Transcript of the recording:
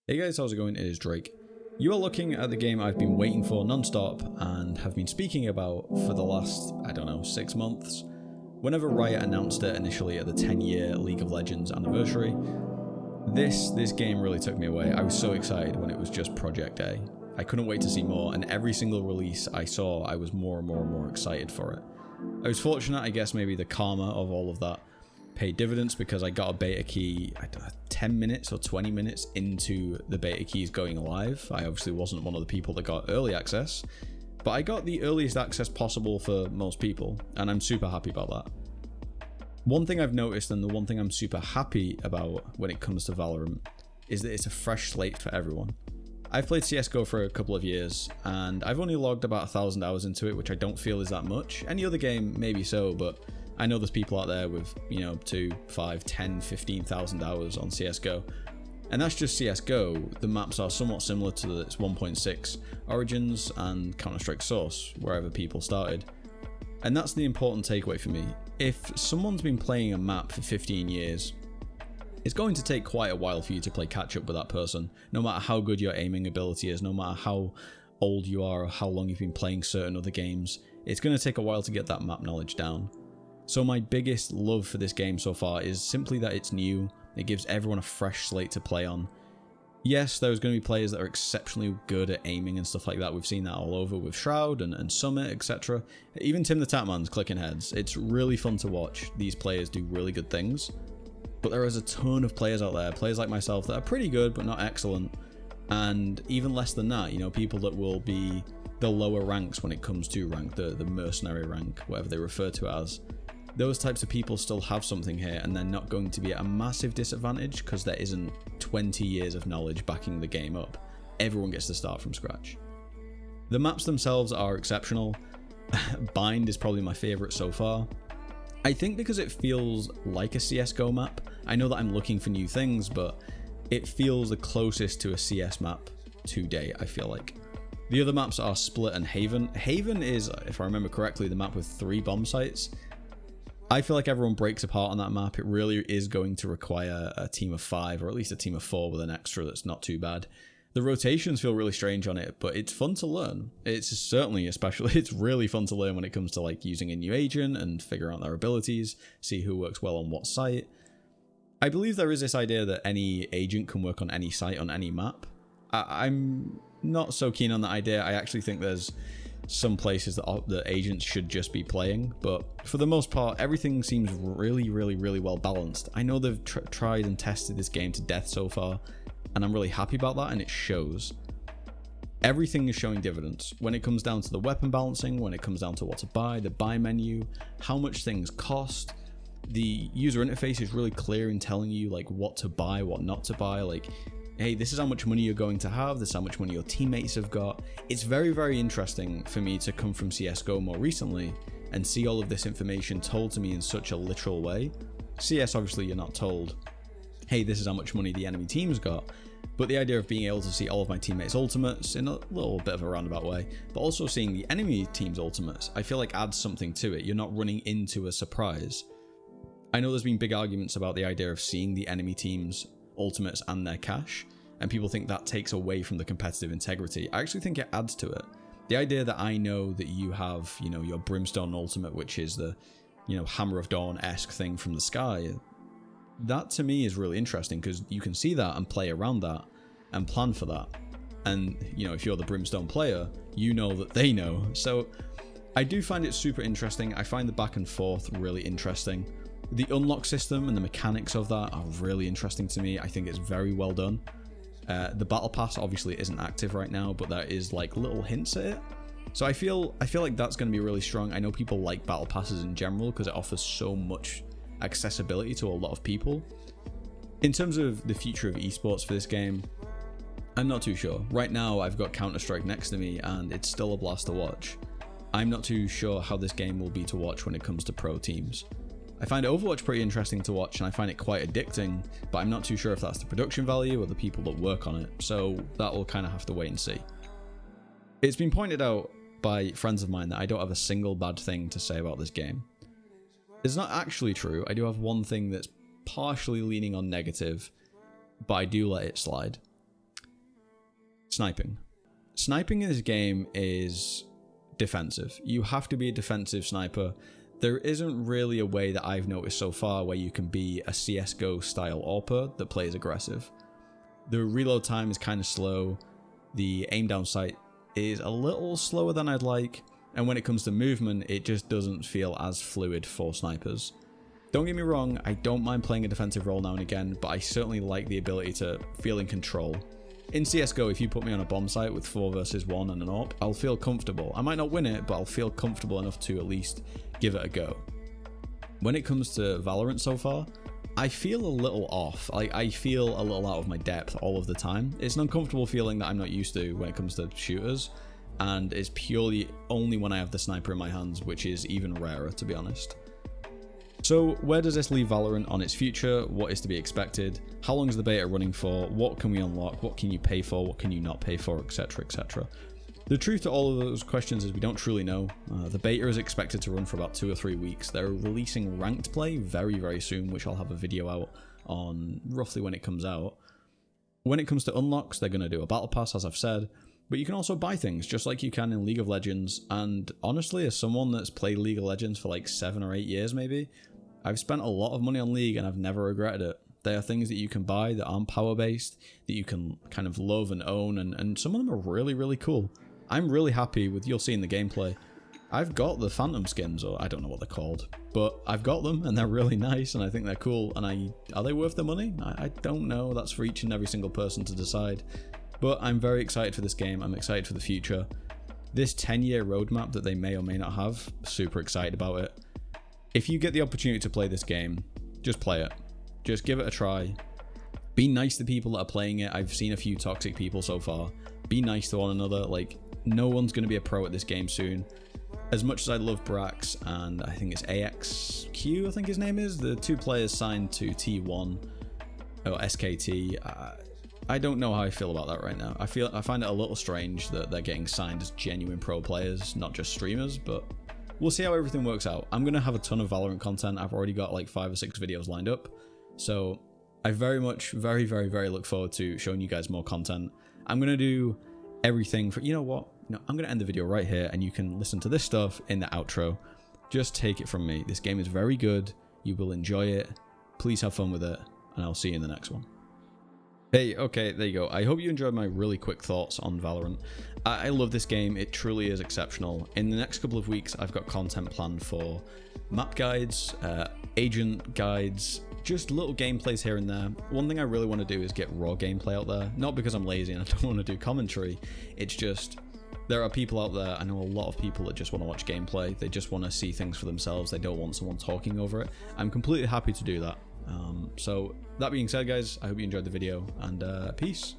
Hey guys, how's it going? It is Drake. You are looking at the game I've been waiting for non-stop and have been speaking about for the last, 6 months. Whenever Riot announced it initially at the 10-year League of Legends anniversary, this game really took me away. I was so excited when it was just Project A. I couldn't wait to see more, and every single release I saw, I was more and more excited for it. I was fortunate, I guess maybe the karma of all of that paid dividends, because I got a beta key 10 minutes or 20 minutes into the beta keys going live. I obviously wasn't one of the people that got early access, but I got the earliest access possible for most people, and I'm super happy about that. One thing I've noticed, and the one thing I'm super happy about when it comes to Valorant, is that it's a fresh slate for everyone. I've played CSGO for a couple of years, and I've only logged about 1,000 hours into it, which I don't feel is that much. Any other game, maybe so, but I know there's people out there with, 2, 5, 10, 15,000 hours on CSGO. And that's just CSGO. The maps are somewhat similar to its 1.6 Origins and Counter-Strike Source, wherever people started. And that's the important takeaway for me. If someone's been playing a map for 15 years, it's going to take quite a while for you to play catch up with that person, no matter how good your aiming ability is, no matter how old you are or how long you've been playing certain other games. It's going to take a while to get that map knowledge down. So my biggest love for this game so far is simply that it's new. It gives everyone a fresh slate to play on. Yes, there's going to be players that are exceptionally good at aiming and stuff like that. We've seen that all over with Shroud and Summit, etc. Even Tim the Tatman's clicking heads. It's really fun to watch these players do really good things. But there is a ton of players out there, players like myself, that are pretty good but not excellent. And even less than that, people that will be the lower ranks when it comes to rank, the mercenary rank, whatever they refer to it as. Those types of people still have something here, and they're not going to be at a massive disadvantage because there isn't 20 years of knowledge backing the game up. Everyone gets to start from scratch. The maps themselves are exceptional. Bind is probably my favorite so far. I think because it feels like a CSGO map. I know that I'm looking for new things, but it feels the closest to a CS map to date, I feel like. The other maps are Split and Haven. Haven is, if I remember correctly, the map with 3 bomb sites. I feel like everyone breaks apart on that map. It really is going to require a team of 5, or at least a team of 4 with an extra that's not too bad. The rotations feel really strange on it, but it's fun to learn. It's really fun to learn when it comes to using a new agent and figure out their abilities, see who works well on what site. I believe there is this idea that any agent can work on any site on any map. I'm not so keen on that idea. I actually think there's some places that the agents should just be playing, but for the most part, everything seems really well balanced. I know they've tried and tested this game to death so far, and I'm really happy about that, and it shows. Everything is showing dividends when it comes down to the weapon balancing, when it comes down to what to buy, the buy menu, how much things cost. The user interface is really clear in telling you what to buy, what not to buy. Hey, this is how much money you're going to have, this is how much money your teammates have got. It's very interesting for me to come from CSGO more recently and see all of this information told to me in such a literal way. CS, obviously, you're not told, hey, this is how much money the enemy team's got. But the idea of being able to see all of my teammates' ultimates in a little bit of a roundabout way, but also seeing the enemy team's ultimates, I feel like adds something to it. You're not running into a surprise. I know there's been big arguments about the idea of seeing the enemy team's ultimates and their cash, and people think that takes away from the competitive integrity. I actually think it adds to it. The idea that I know that you have, your Brimstone ultimate, which is the, Hammer of Dawn-esque thing from the sky, that to me is really interesting because you can see that and play around that and plan for that. And, if you're the Brimstone player, you know that they know. So I do find it super interesting. I find the back and forth really interesting. The unlock system and the mechanics of that are really interesting to me. I think it's very well done. The battle pass obviously isn't active right now, but there is little hints at it. So I feel like that's going to be really strong. I know people like battle passes in general because it offers so much accessibility to a lot of people. In terms of the future of esports for this game, I'm not too sure. Right now I've got Counter-Strike next to me and it's still a blast to watch. I'm not too sure how this game will be to watch when it comes to pro teams. I find Overwatch pretty interesting to watch and I find it quite addicting, but I'm not too sure if that's the production value or the people that work on it, so that will kind of have to wait and see. It's been pointed out by friends of mine that I don't have a single bad thing to say about this game. It's not actually true. I do have one thing that's partially leaning on negative, but I do let it slide. Sniping. Sniping in this game is defensive. You have to be a defensive sniper. There isn't really a way that I've noticed so far where you can be a CSGO style AWPer that plays aggressive. The reload time is kind of slow. The aim down sight is a little slower than I'd like. And when it comes to movement, it just doesn't feel as fluid for snipers. Don't get me wrong, I don't mind playing a defensive role now and again, but I certainly like the ability to feel in control. In CSGO, if you put me on a bomb site with 4 versus 1 and an AWP, I'll feel comfortable. I might not win it, but I'll feel comfortable enough to at least give it a go. When it comes to Valorant so far, I feel a little off. I feel a little out of my depth all of the time. It's an uncomfortable feeling that I'm not used to when it comes to shooters, and it's purely only when I have the sniper in my hands, which is even rarer, to be honest. So where does this leave Valorant on its future? What is to be expected? How long is the beta running for? What can we unlock? What can you pay for? What can you not pay for? Etc, etc. The truth to all of those questions is we don't truly know. The beta is expected to run for about 2 or 3 weeks. They're releasing ranked play very, very soon, which I'll have a video out on roughly when it comes out. When it comes to unlocks, they're going to do a battle pass, as I've said, but you can also buy things just like you can in League of Legends. And honestly, as someone that's played League of Legends for like 7 or 8 years maybe, I've spent a lot of money on League and I've never regretted it. They are things that you can buy that aren't power based, that you can kind of love and own, and some of them are really, really cool. I'm really happy with, you'll see in the gameplay, I've got the Phantom skins, or I don't know what they're called, but I've got them and they're really nice and I think they're cool. And are they worth the money? I don't know. That's for each and every single person to decide. But I'm very excited for this game. I'm excited for the future. This 10-year roadmap that they may or may not have, super excited about it. If you get the opportunity to play this game, just play it. Just give it a try. Be nice to people that are playing it. I've seen a few toxic people so far. Be nice to one another. Like, no one's going to be a pro at this game soon. As much as I love Brax, and I think it's AXQ, I think his name is, the 2 players signed to T1, or SKT, I don't know how I feel about that right now. I find it a little strange that they're getting signed as genuine pro players, not just streamers, but we'll see how everything works out. I'm going to have a ton of Valorant content. I've already got like 5 or 6 videos lined up. So I very much, very, very, very look forward to showing you guys more content. I'm going to do everything for, you know what? No, I'm going to end the video right here and you can listen to this stuff in the outro. Just take it from me. This game is very good. You will enjoy it. Please have fun with it. And I'll see you in the next one. Hey, okay, there you go. I hope you enjoyed my really quick thoughts on Valorant. I love this game. It truly is exceptional. In the next couple of weeks, I've got content planned for map guides, agent guides, just little gameplays here and there. One thing I really want to do is get raw gameplay out there. Not because I'm lazy and I don't want to do commentary. It's just, there are people out there, I know a lot of people that just want to watch gameplay. They just want to see things for themselves. They don't want someone talking over it. I'm completely happy to do that. So that being said, guys, I hope you enjoyed the video, and peace.